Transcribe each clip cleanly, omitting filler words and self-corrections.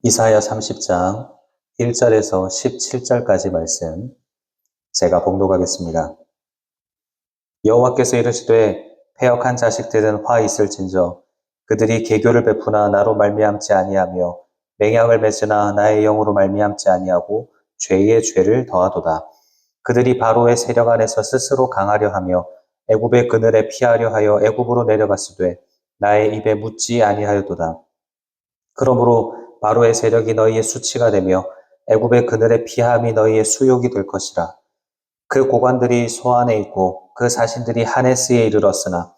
이사야 30장 1절에서 17절까지 말씀 제가 봉독하겠습니다. 여호와께서 이르시되 패역한 자식들은 화 있을진저 그들이 계교를 베푸나 나로 말미암지 아니하며 맹약을 맺으나 나의 영으로 말미암지 아니하고 죄의 죄를 더하도다. 그들이 바로의 세력 안에서 스스로 강하려 하며 애굽의 그늘에 피하려 하여 애굽으로 내려갔으되 나의 입에 묻지 아니하였도다. 그러므로 바로의 세력이 너희의 수치가 되며 애굽의 그늘의 피함이 너희의 수욕이 될 것이라. 그 고관들이 소안에 있고 그 사신들이 하네스에 이르렀으나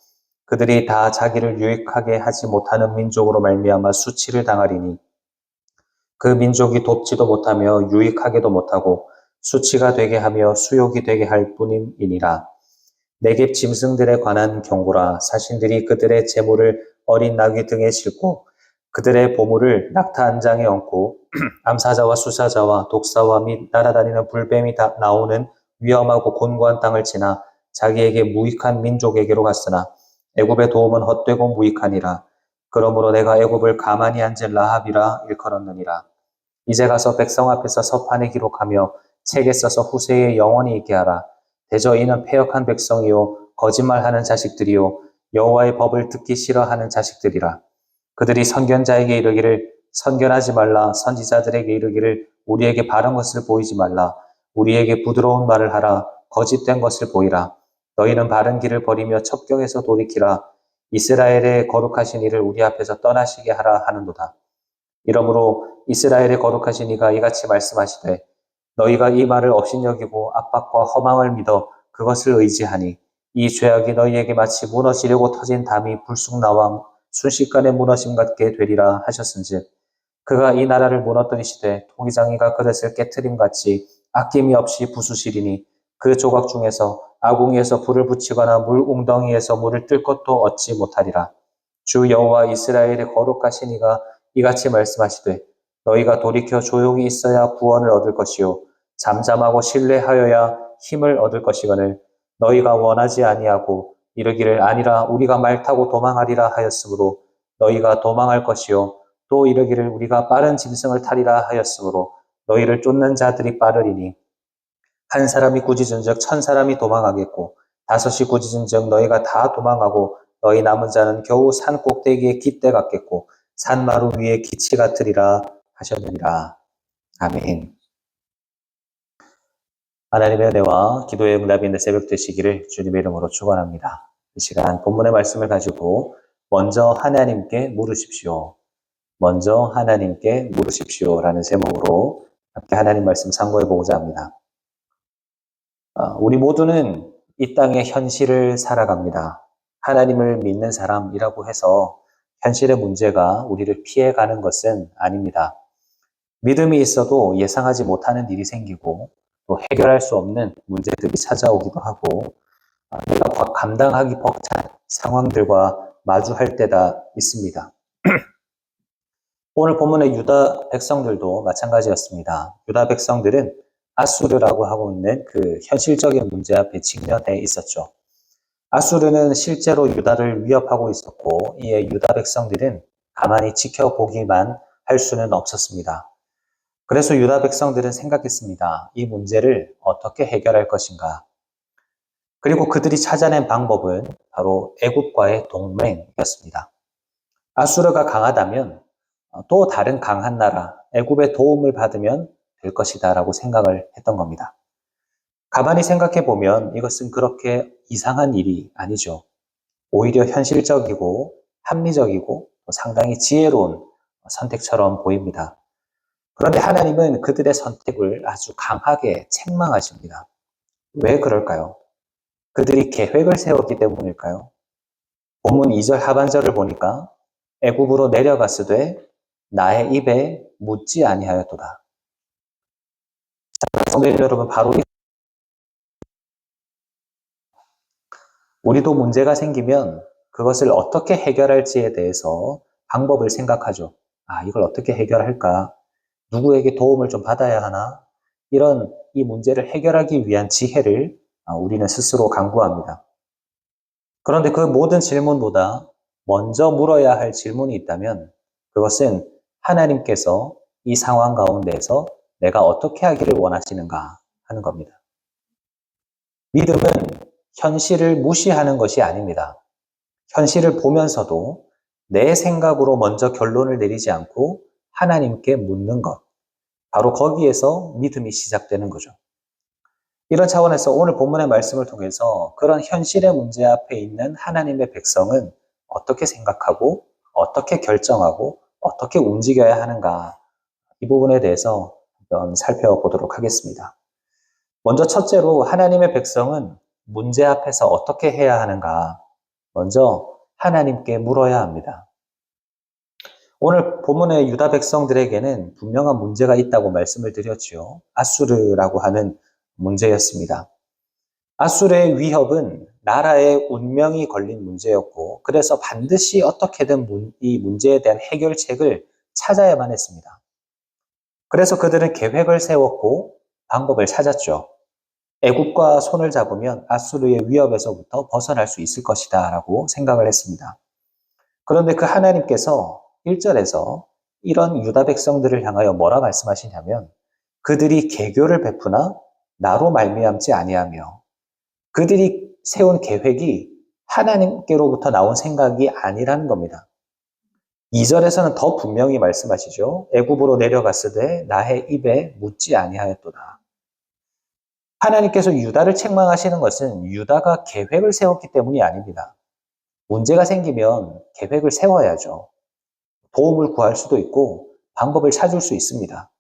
그들이 다 자기를 유익하게 하지 못하는 민족으로 말미암아 수치를 당하리니 그 민족이 돕지도 못하며 유익하게도 못하고 수치가 되게 하며 수욕이 되게 할 뿐임이니라. 내겝 짐승들에 관한 경고라. 사신들이 그들의 재물을 어린 나귀 등에 싣고 그들의 보물을 낙타 한 장에 얹고 암사자와 수사자와 독사와 및 날아다니는 불뱀이 나오는 위험하고 곤고한 땅을 지나 자기에게 무익한 민족에게로 갔으나 애굽의 도움은 헛되고 무익하니라. 그러므로 내가 애굽을 가만히 앉은 라합이라 일컬었느니라. 이제 가서 백성 앞에서 서판에 기록하며 책에 써서 후세에 영원히 있게 하라. 대저 이는 패역한 백성이요 거짓말하는 자식들이요 여호와의 법을 듣기 싫어하는 자식들이라. 그들이 선견자에게 이르기를 선견하지 말라. 선지자들에게 이르기를 우리에게 바른 것을 보이지 말라. 우리에게 부드러운 말을 하라. 거짓된 것을 보이라. 너희는 바른 길을 버리며 첩경에서 돌이키라. 이스라엘의 거룩하신 이를 우리 앞에서 떠나시게 하라 하는도다. 이러므로 이스라엘의 거룩하신 이가 이같이 말씀하시되 너희가 이 말을 업신여기고 압박과 허망을 믿어 그것을 의지하니 이 죄악이 너희에게 마치 무너지려고 터진 담이 불쑥 나와 순식간에 무너짐 같게 되리라 하셨은즉 그가 이 나라를 무너뜨리시되 토기장이가 그릇을 깨트림같이 아낌이 없이 부수시리니 그 조각 중에서 아궁이에서 불을 붙이거나 물 웅덩이에서 물을 뜰 것도 얻지 못하리라. 주 여호와 이스라엘의 거룩하신 이가 이같이 말씀하시되 너희가 돌이켜 조용히 있어야 구원을 얻을 것이요 잠잠하고 신뢰하여야 힘을 얻을 것이거늘 너희가 원하지 아니하고 이르기를 아니라 우리가 말 타고 도망하리라 하였으므로 너희가 도망할 것이요 또 이르기를 우리가 빠른 짐승을 타리라 하였으므로 너희를 쫓는 자들이 빠르리니 한 사람이 꾸짖은즉 1000사람이 도망하겠고 5이 꾸짖은즉 너희가 다 도망하고 너희 남은 자는 겨우 산 꼭대기에 깃대 같겠고 산마루 위에 기치 같으리라 하셨느니라. 아멘. 하나님의 은혜와 기도의 응답이 있는 새벽 되시기를 주님의 이름으로 축원합니다. 이 시간 본문의 말씀을 가지고 먼저 하나님께 물으십시오. 먼저 하나님께 물으십시오라는 제목으로 함께 하나님 말씀 상고해 보고자 합니다. 우리 모두는 이 땅의 현실을 살아갑니다. 하나님을 믿는 사람이라고 해서 현실의 문제가 우리를 피해가는 것은 아닙니다. 믿음이 있어도 예상하지 못하는 일이 생기고 또 해결할 수 없는 문제들이 찾아오기도 하고 내가 감당하기 벅찬 상황들과 마주할 때가 있습니다. 오늘 본문의 유다 백성들도 마찬가지였습니다. 유다 백성들은 아수르라고 하고 있는 그 현실적인 문제 앞에 직면해 있었죠. 아수르는 실제로 유다를 위협하고 있었고 이에 유다 백성들은 가만히 지켜보기만 할 수는 없었습니다. 그래서 유다 백성들은 생각했습니다. 이 문제를 어떻게 해결할 것인가. 그리고 그들이 찾아낸 방법은 바로 애굽과의 동맹이었습니다. 아수르가 강하다면 또 다른 강한 나라, 애굽의 도움을 받으면 될 것이다 라고 생각을 했던 겁니다. 가만히 생각해 보면 이것은 그렇게 이상한 일이 아니죠. 오히려 현실적이고 합리적이고 상당히 지혜로운 선택처럼 보입니다. 그런데 하나님은 그들의 선택을 아주 강하게 책망하십니다. 왜 그럴까요? 그들이 계획을 세웠기 때문일까요? 본문 2절 하반절을 보니까 애굽으로 내려갔으되 나의 입에 묻지 아니하였도다. 성도 여러분, 바로 우리도 문제가 생기면 그것을 어떻게 해결할지에 대해서 방법을 생각하죠. 이걸 어떻게 해결할까? 누구에게 도움을 좀 받아야 하나? 이런 이 문제를 해결하기 위한 지혜를 우리는 스스로 강구합니다. 그런데 그 모든 질문보다 먼저 물어야 할 질문이 있다면 그것은 하나님께서 이 상황 가운데에서 내가 어떻게 하기를 원하시는가 하는 겁니다. 믿음은 현실을 무시하는 것이 아닙니다. 현실을 보면서도 내 생각으로 먼저 결론을 내리지 않고 하나님께 묻는 것. 바로 거기에서 믿음이 시작되는 거죠. 이런 차원에서 오늘 본문의 말씀을 통해서 그런 현실의 문제 앞에 있는 하나님의 백성은 어떻게 생각하고 어떻게 결정하고 어떻게 움직여야 하는가, 이 부분에 대해서 한번 살펴보도록 하겠습니다. 먼저 첫째로 하나님의 백성은 문제 앞에서 어떻게 해야 하는가, 먼저 하나님께 물어야 합니다. 오늘 본문의 유다 백성들에게는 분명한 문제가 있다고 말씀을 드렸죠. 아수르라고 하는 문제였습니다. 아수르의 위협은 나라의 운명이 걸린 문제였고, 그래서 반드시 어떻게든 이 문제에 대한 해결책을 찾아야만 했습니다. 그래서 그들은 계획을 세웠고 방법을 찾았죠. 애굽과 손을 잡으면 아수르의 위협에서부터 벗어날 수 있을 것이다 라고 생각을 했습니다. 그런데 그 하나님께서 1절에서 이런 유다 백성들을 향하여 뭐라 말씀하시냐면, 그들이 계교를 베푸나 나로 말미암지 아니하며, 그들이 세운 계획이 하나님께로부터 나온 생각이 아니라는 겁니다. 2절에서는 더 분명히 말씀하시죠. 애굽으로 내려갔으되 나의 입에 묻지 아니하였도다. 하나님께서 유다를 책망하시는 것은 유다가 계획을 세웠기 때문이 아닙니다. 문제가 생기면 계획을 세워야죠. 도움을 구할 수도 있고 방법을 찾을 수 있습니다.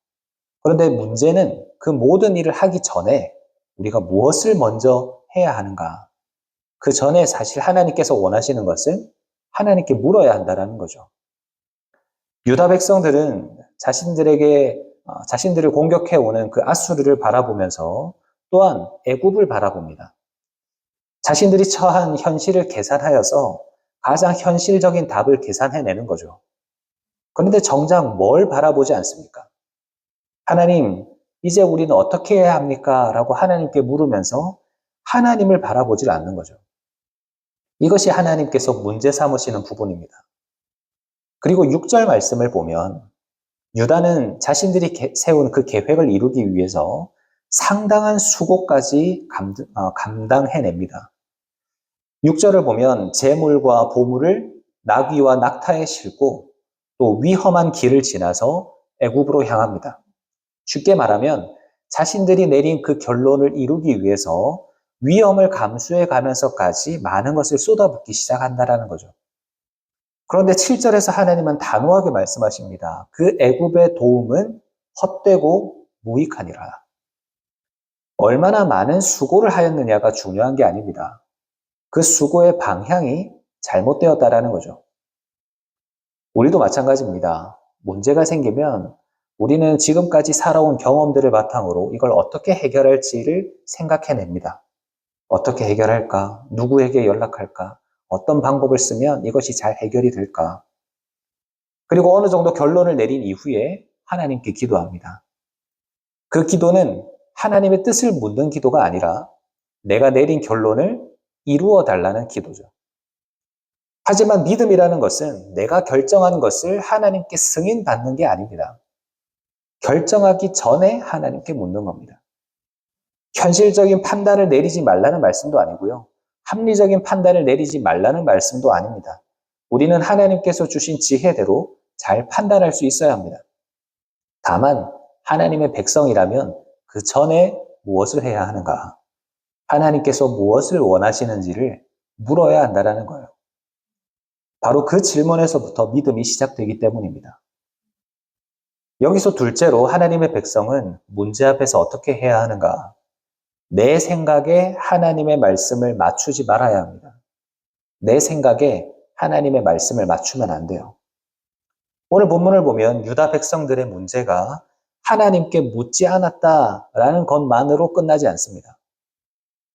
그런데 문제는 그 모든 일을 하기 전에 우리가 무엇을 먼저 해야 하는가? 그 전에 사실 하나님께서 원하시는 것은 하나님께 물어야 한다는 거죠. 유다 백성들은 자신들을 공격해오는 그 아수르를 바라보면서 또한 애굽을 바라봅니다. 자신들이 처한 현실을 계산하여서 가장 현실적인 답을 계산해내는 거죠. 그런데 정작 뭘 바라보지 않습니까? 하나님, 이제 우리는 어떻게 해야 합니까? 라고 하나님께 물으면서 하나님을 바라보질 않는 거죠. 이것이 하나님께서 문제 삼으시는 부분입니다. 그리고 6절 말씀을 보면 유다는 자신들이 세운 그 계획을 이루기 위해서 상당한 수고까지 감당해냅니다. 6절을 보면 재물과 보물을 나귀와 낙타에 싣고 또 위험한 길을 지나서 애굽으로 향합니다. 쉽게 말하면 자신들이 내린 그 결론을 이루기 위해서 위험을 감수해 가면서까지 많은 것을 쏟아붓기 시작한다는 거죠. 그런데 7절에서 하나님은 단호하게 말씀하십니다. 그 애굽의 도움은 헛되고 무익하니라. 얼마나 많은 수고를 하였느냐가 중요한 게 아닙니다. 그 수고의 방향이 잘못되었다라는 거죠. 우리도 마찬가지입니다. 문제가 생기면 우리는 지금까지 살아온 경험들을 바탕으로 이걸 어떻게 해결할지를 생각해냅니다. 어떻게 해결할까? 누구에게 연락할까? 어떤 방법을 쓰면 이것이 잘 해결이 될까? 그리고 어느 정도 결론을 내린 이후에 하나님께 기도합니다. 그 기도는 하나님의 뜻을 묻는 기도가 아니라 내가 내린 결론을 이루어 달라는 기도죠. 하지만 믿음이라는 것은 내가 결정한 것을 하나님께 승인받는 게 아닙니다. 결정하기 전에 하나님께 묻는 겁니다. 현실적인 판단을 내리지 말라는 말씀도 아니고요. 합리적인 판단을 내리지 말라는 말씀도 아닙니다. 우리는 하나님께서 주신 지혜대로 잘 판단할 수 있어야 합니다. 다만 하나님의 백성이라면 그 전에 무엇을 해야 하는가? 하나님께서 무엇을 원하시는지를 물어야 한다는 거예요. 바로 그 질문에서부터 믿음이 시작되기 때문입니다. 여기서 둘째로 하나님의 백성은 문제 앞에서 어떻게 해야 하는가? 내 생각에 하나님의 말씀을 맞추지 말아야 합니다. 내 생각에 하나님의 말씀을 맞추면 안 돼요. 오늘 본문을 보면 유다 백성들의 문제가 하나님께 묻지 않았다라는 것만으로 끝나지 않습니다.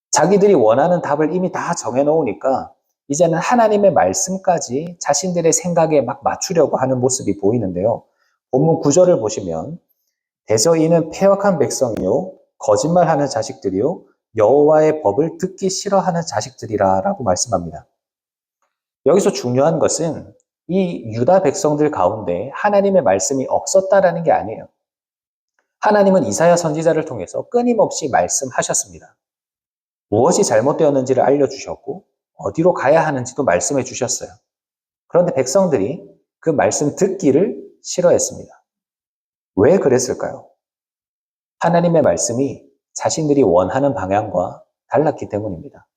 자기들이 원하는 답을 이미 다 정해놓으니까 이제는 하나님의 말씀까지 자신들의 생각에 막 맞추려고 하는 모습이 보이는데요. 본문 9절을 보시면 대저 이는 패역한 백성이요 거짓말하는 자식들이요 여호와의 법을 듣기 싫어하는 자식들이라 라고 말씀합니다. 여기서 중요한 것은 이 유다 백성들 가운데 하나님의 말씀이 없었다라는 게 아니에요. 하나님은 이사야 선지자를 통해서 끊임없이 말씀하셨습니다. 무엇이 잘못되었는지를 알려주셨고 어디로 가야 하는지도 말씀해 주셨어요. 그런데 백성들이 그 말씀 듣기를 싫어했습니다. 왜 그랬을까요? 하나님의 말씀이 자신들이 원하는 방향과 달랐기 때문입니다.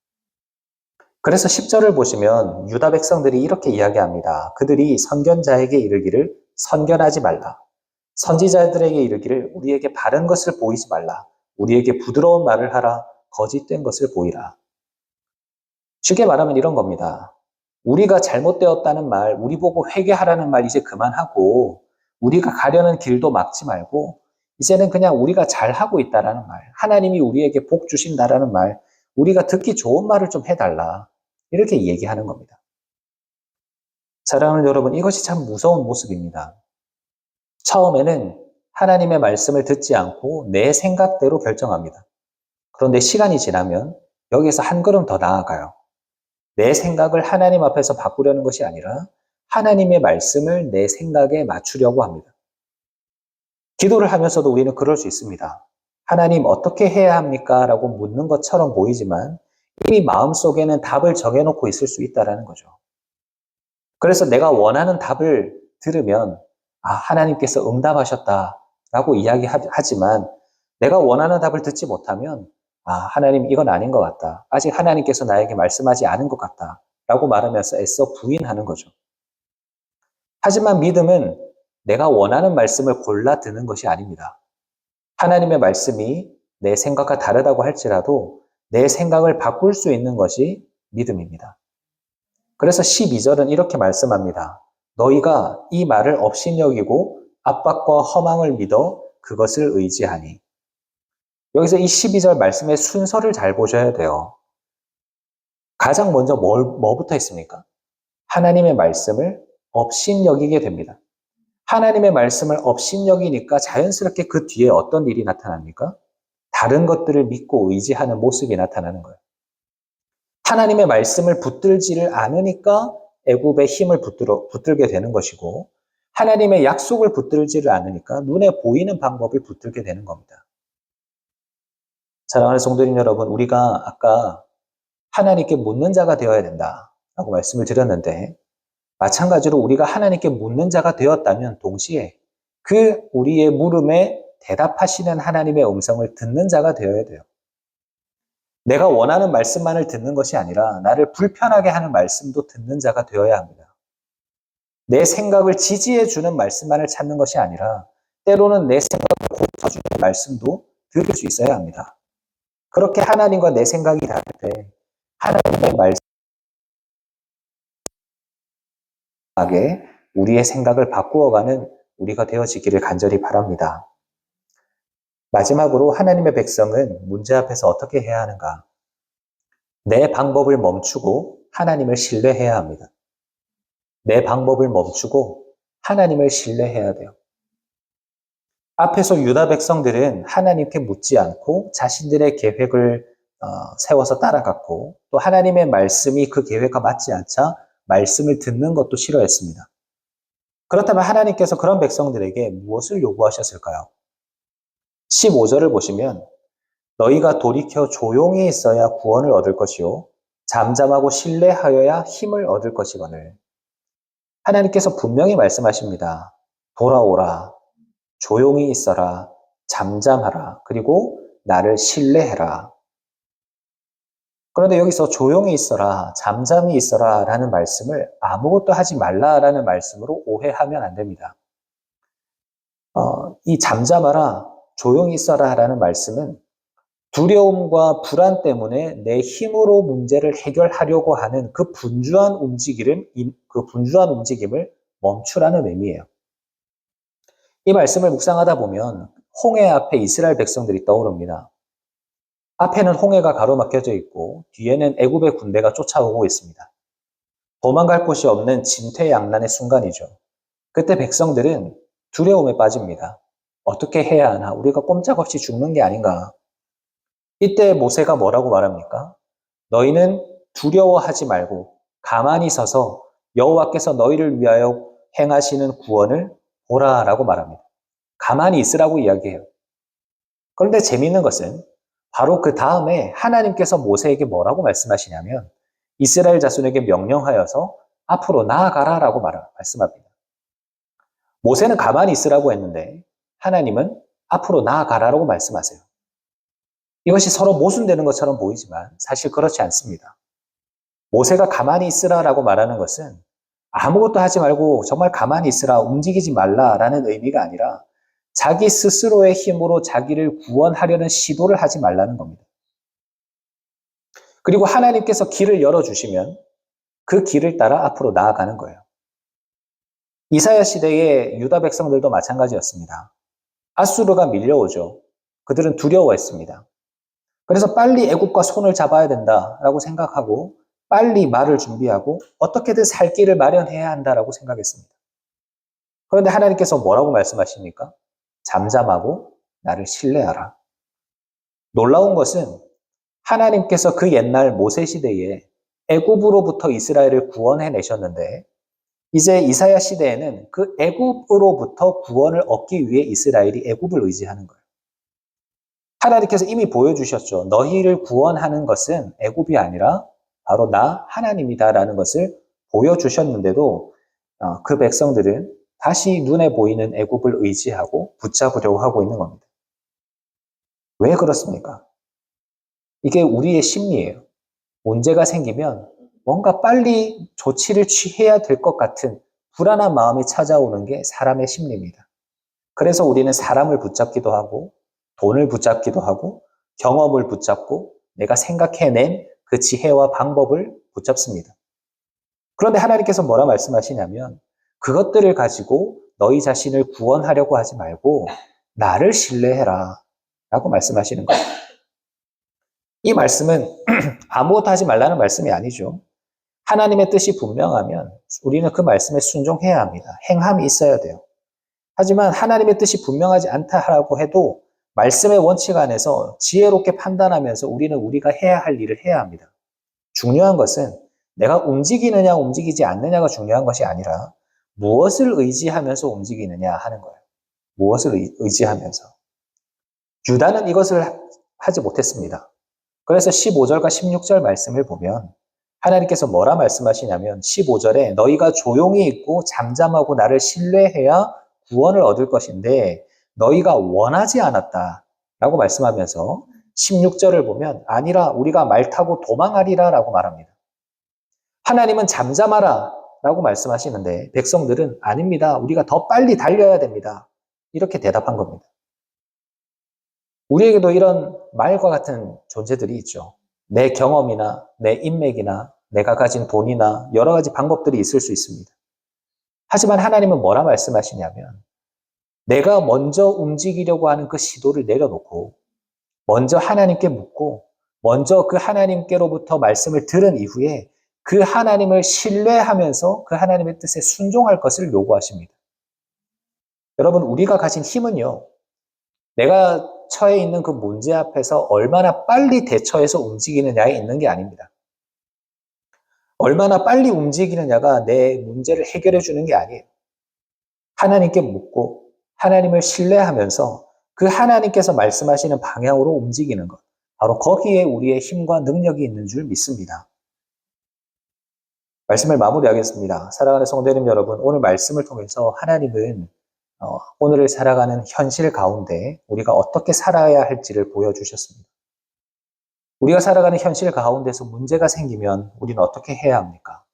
그래서 10절을 보시면 유다 백성들이 이렇게 이야기합니다. 그들이 선견자에게 이르기를 선견하지 말라. 선지자들에게 이르기를 우리에게 바른 것을 보이지 말라. 우리에게 부드러운 말을 하라. 거짓된 것을 보이라. 쉽게 말하면 이런 겁니다. 우리가 잘못되었다는 말, 우리 보고 회개하라는 말 이제 그만하고 우리가 가려는 길도 막지 말고 이제는 그냥 우리가 잘하고 있다라는 말, 하나님이 우리에게 복 주신다라는 말, 우리가 듣기 좋은 말을 좀 해달라. 이렇게 얘기하는 겁니다. 사랑하는 여러분, 이것이 참 무서운 모습입니다. 처음에는 하나님의 말씀을 듣지 않고 내 생각대로 결정합니다. 그런데 시간이 지나면 여기에서 한 걸음 더 나아가요. 내 생각을 하나님 앞에서 바꾸려는 것이 아니라 하나님의 말씀을 내 생각에 맞추려고 합니다. 기도를 하면서도 우리는 그럴 수 있습니다. 하나님 어떻게 해야 합니까? 라고 묻는 것처럼 보이지만 이미 마음속에는 답을 정해놓고 있을 수 있다는 거죠. 그래서 내가 원하는 답을 들으면 하나님께서 응답하셨다라고 이야기하지만 내가 원하는 답을 듣지 못하면 하나님 이건 아닌 것 같다. 아직 하나님께서 나에게 말씀하지 않은 것 같다. 라고 말하면서 애써 부인하는 거죠. 하지만 믿음은 내가 원하는 말씀을 골라 듣는 것이 아닙니다. 하나님의 말씀이 내 생각과 다르다고 할지라도 내 생각을 바꿀 수 있는 것이 믿음입니다. 그래서 12절은 이렇게 말씀합니다. 너희가 이 말을 업신여기고 압박과 허망을 믿어 그것을 의지하니. 여기서 이 12절 말씀의 순서를 잘 보셔야 돼요. 가장 먼저 뭐부터 했습니까? 하나님의 말씀을 업신여기게 됩니다. 하나님의 말씀을 업신여기니까 자연스럽게 그 뒤에 어떤 일이 나타납니까? 다른 것들을 믿고 의지하는 모습이 나타나는 거예요. 하나님의 말씀을 붙들지를 않으니까 애굽의 힘을 붙들게 되는 것이고 하나님의 약속을 붙들지를 않으니까 눈에 보이는 방법을 붙들게 되는 겁니다. 사랑하는 성도님 여러분, 우리가 아까 하나님께 묻는 자가 되어야 된다라고 말씀을 드렸는데 마찬가지로 우리가 하나님께 묻는 자가 되었다면 동시에 그 우리의 물음에 대답하시는 하나님의 음성을 듣는 자가 되어야 돼요. 내가 원하는 말씀만을 듣는 것이 아니라 나를 불편하게 하는 말씀도 듣는 자가 되어야 합니다. 내 생각을 지지해 주는 말씀만을 찾는 것이 아니라 때로는 내 생각을 고쳐주는 말씀도 들을 수 있어야 합니다. 그렇게 하나님과 내 생각이 다를 때 하나님의 말씀에 우리의 생각을 바꾸어가는 우리가 되어지기를 간절히 바랍니다. 마지막으로 하나님의 백성은 문제 앞에서 어떻게 해야 하는가? 내 방법을 멈추고 하나님을 신뢰해야 합니다. 내 방법을 멈추고 하나님을 신뢰해야 돼요. 앞에서 유다 백성들은 하나님께 묻지 않고 자신들의 계획을 세워서 따라갔고 또 하나님의 말씀이 그 계획과 맞지 않자 말씀을 듣는 것도 싫어했습니다. 그렇다면 하나님께서 그런 백성들에게 무엇을 요구하셨을까요? 15절을 보시면 너희가 돌이켜 조용히 있어야 구원을 얻을 것이요 잠잠하고 신뢰하여야 힘을 얻을 것이거늘. 하나님께서 분명히 말씀하십니다. 돌아오라, 조용히 있어라, 잠잠하라, 그리고 나를 신뢰해라. 그런데 여기서 조용히 있어라, 잠잠히 있어라 라는 말씀을 아무것도 하지 말라라는 말씀으로 오해하면 안 됩니다. 이 잠잠하라, 조용히 있어라 라는 말씀은 두려움과 불안 때문에 내 힘으로 문제를 해결하려고 하는 그 분주한 움직임을 멈추라는 의미예요. 이 말씀을 묵상하다 보면 홍해 앞에 이스라엘 백성들이 떠오릅니다. 앞에는 홍해가 가로막혀져 있고 뒤에는 애굽의 군대가 쫓아오고 있습니다. 도망갈 곳이 없는 진퇴양난의 순간이죠. 그때 백성들은 두려움에 빠집니다. 어떻게 해야 하나? 우리가 꼼짝없이 죽는 게 아닌가? 이때 모세가 뭐라고 말합니까? 너희는 두려워하지 말고 가만히 서서 여호와께서 너희를 위하여 행하시는 구원을 보라라고 말합니다. 가만히 있으라고 이야기해요. 그런데 재미있는 것은 바로 그 다음에 하나님께서 모세에게 뭐라고 말씀하시냐면 이스라엘 자손에게 명령하여서 앞으로 나아가라라고 말씀합니다. 모세는 가만히 있으라고 했는데 하나님은 앞으로 나아가라라고 말씀하세요. 이것이 서로 모순되는 것처럼 보이지만 사실 그렇지 않습니다. 모세가 가만히 있으라라고 말하는 것은 아무것도 하지 말고 정말 가만히 있으라, 움직이지 말라라는 의미가 아니라 자기 스스로의 힘으로 자기를 구원하려는 시도를 하지 말라는 겁니다. 그리고 하나님께서 길을 열어주시면 그 길을 따라 앞으로 나아가는 거예요. 이사야 시대의 유다 백성들도 마찬가지였습니다. 아수르가 밀려오죠. 그들은 두려워했습니다. 그래서 빨리 애국과 손을 잡아야 된다라고 생각하고 빨리 말을 준비하고 어떻게든 살 길을 마련해야 한다라고 생각했습니다. 그런데 하나님께서 뭐라고 말씀하십니까? 잠잠하고 나를 신뢰하라. 놀라운 것은 하나님께서 그 옛날 모세 시대에 애굽으로부터 이스라엘을 구원해 내셨는데 이제 이사야 시대에는 그 애굽으로부터 구원을 얻기 위해 이스라엘이 애굽을 의지하는 거예요. 하나님께서 이미 보여주셨죠. 너희를 구원하는 것은 애굽이 아니라 바로 나 하나님이다라는 것을 보여주셨는데도 그 백성들은 다시 눈에 보이는 애굽을 의지하고 붙잡으려고 하고 있는 겁니다. 왜 그렇습니까? 이게 우리의 심리예요. 문제가 생기면 뭔가 빨리 조치를 취해야 될 것 같은 불안한 마음이 찾아오는 게 사람의 심리입니다. 그래서 우리는 사람을 붙잡기도 하고 돈을 붙잡기도 하고 경험을 붙잡고 내가 생각해낸 그 지혜와 방법을 붙잡습니다. 그런데 하나님께서 뭐라 말씀하시냐면 그것들을 가지고 너희 자신을 구원하려고 하지 말고 나를 신뢰해라 라고 말씀하시는 거예요. 이 말씀은 아무것도 하지 말라는 말씀이 아니죠. 하나님의 뜻이 분명하면 우리는 그 말씀에 순종해야 합니다. 행함이 있어야 돼요. 하지만 하나님의 뜻이 분명하지 않다라고 해도 말씀의 원칙 안에서 지혜롭게 판단하면서 우리는 우리가 해야 할 일을 해야 합니다. 중요한 것은 내가 움직이느냐 움직이지 않느냐가 중요한 것이 아니라 무엇을 의지하면서 움직이느냐 하는 거예요. 무엇을 의지하면서. 유다는 이것을 하지 못했습니다. 그래서 15절과 16절 말씀을 보면 하나님께서 뭐라 말씀하시냐면 15절에 너희가 조용히 있고 잠잠하고 나를 신뢰해야 구원을 얻을 것인데 너희가 원하지 않았다라고 말씀하면서 16절을 보면 아니라 우리가 말 타고 도망하리라 라고 말합니다. 하나님은 잠잠하라 라고 말씀하시는데 백성들은 아닙니다. 우리가 더 빨리 달려야 됩니다. 이렇게 대답한 겁니다. 우리에게도 이런 말과 같은 존재들이 있죠. 내 경험이나 내 인맥이나 내가 가진 돈이나 여러 가지 방법들이 있을 수 있습니다. 하지만 하나님은 뭐라 말씀하시냐면 내가 먼저 움직이려고 하는 그 시도를 내려놓고 먼저 하나님께 묻고 먼저 그 하나님께로부터 말씀을 들은 이후에 그 하나님을 신뢰하면서 그 하나님의 뜻에 순종할 것을 요구하십니다. 여러분, 우리가 가진 힘은요, 내가 처해 있는 그 문제 앞에서 얼마나 빨리 대처해서 움직이느냐에 있는 게 아닙니다. 얼마나 빨리 움직이느냐가 내 문제를 해결해 주는 게 아니에요. 하나님께 묻고 하나님을 신뢰하면서 그 하나님께서 말씀하시는 방향으로 움직이는 것. 바로 거기에 우리의 힘과 능력이 있는 줄 믿습니다. 말씀을 마무리하겠습니다. 사랑하는 성도님 여러분, 오늘 말씀을 통해서 하나님은 오늘을 살아가는 현실 가운데 우리가 어떻게 살아야 할지를 보여주셨습니다. 우리가 살아가는 현실 가운데서 문제가 생기면 우리는 어떻게 해야 합니까?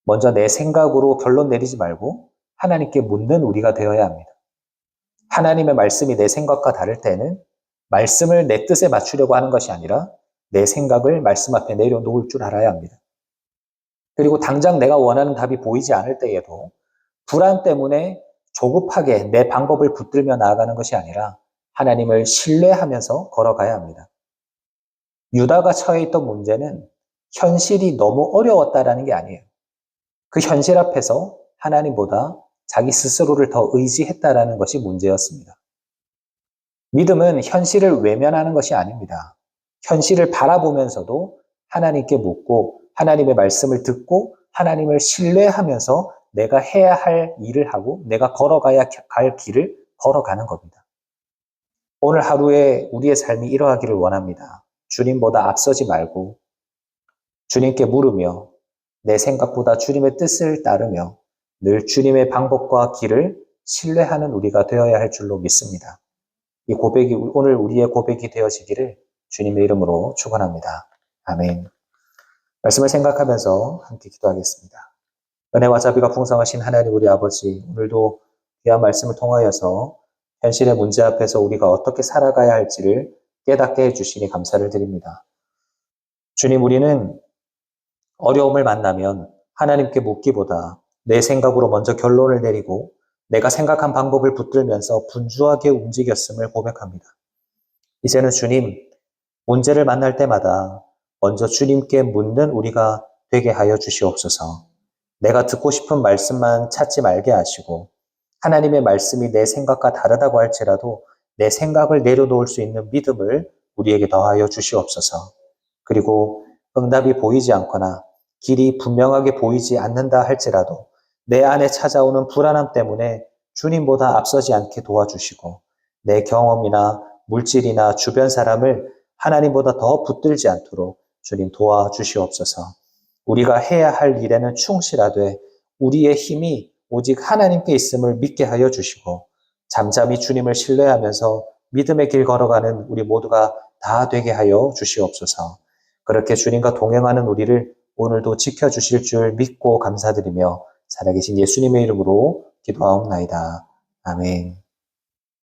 먼저 내 생각으로 결론 내리지 말고 하나님께 묻는 우리가 되어야 합니다. 하나님의 말씀이 내 생각과 다를 때는 말씀을 내 뜻에 맞추려고 하는 것이 아니라 내 생각을 말씀 앞에 내려놓을 줄 알아야 합니다. 그리고 당장 내가 원하는 답이 보이지 않을 때에도 불안 때문에 조급하게 내 방법을 붙들며 나아가는 것이 아니라 하나님을 신뢰하면서 걸어가야 합니다. 유다가 처해 있던 문제는 현실이 너무 어려웠다라는 게 아니에요. 그 현실 앞에서 하나님보다 자기 스스로를 더 의지했다라는 것이 문제였습니다. 믿음은 현실을 외면하는 것이 아닙니다. 현실을 바라보면서도 하나님께 묻고 하나님의 말씀을 듣고 하나님을 신뢰하면서 내가 해야 할 일을 하고 내가 걸어가야 갈 길을 걸어가는 겁니다. 오늘 하루에 우리의 삶이 이러하기를 원합니다. 주님보다 앞서지 말고 주님께 물으며 내 생각보다 주님의 뜻을 따르며 늘 주님의 방법과 길을 신뢰하는 우리가 되어야 할 줄로 믿습니다. 이 고백이 오늘 우리의 고백이 되어지기를 주님의 이름으로 축원합니다. 아멘. 말씀을 생각하면서 함께 기도하겠습니다. 은혜와 자비가 풍성하신 하나님 우리 아버지, 오늘도 귀한 말씀을 통하여서 현실의 문제 앞에서 우리가 어떻게 살아가야 할지를 깨닫게 해주시니 감사를 드립니다. 주님, 우리는 어려움을 만나면 하나님께 묻기보다 내 생각으로 먼저 결론을 내리고 내가 생각한 방법을 붙들면서 분주하게 움직였음을 고백합니다. 이제는 주님, 문제를 만날 때마다 먼저 주님께 묻는 우리가 되게 하여 주시옵소서. 내가 듣고 싶은 말씀만 찾지 말게 하시고 하나님의 말씀이 내 생각과 다르다고 할지라도 내 생각을 내려놓을 수 있는 믿음을 우리에게 더하여 주시옵소서. 그리고 응답이 보이지 않거나 길이 분명하게 보이지 않는다 할지라도 내 안에 찾아오는 불안함 때문에 주님보다 앞서지 않게 도와주시고 내 경험이나 물질이나 주변 사람을 하나님보다 더 붙들지 않도록 주님 도와주시옵소서. 우리가 해야 할 일에는 충실하되 우리의 힘이 오직 하나님께 있음을 믿게 하여 주시고 잠잠히 주님을 신뢰하면서 믿음의 길 걸어가는 우리 모두가 다 되게 하여 주시옵소서. 그렇게 주님과 동행하는 우리를 오늘도 지켜주실 줄 믿고 감사드리며 살아계신 예수님의 이름으로 기도하옵나이다. 아멘.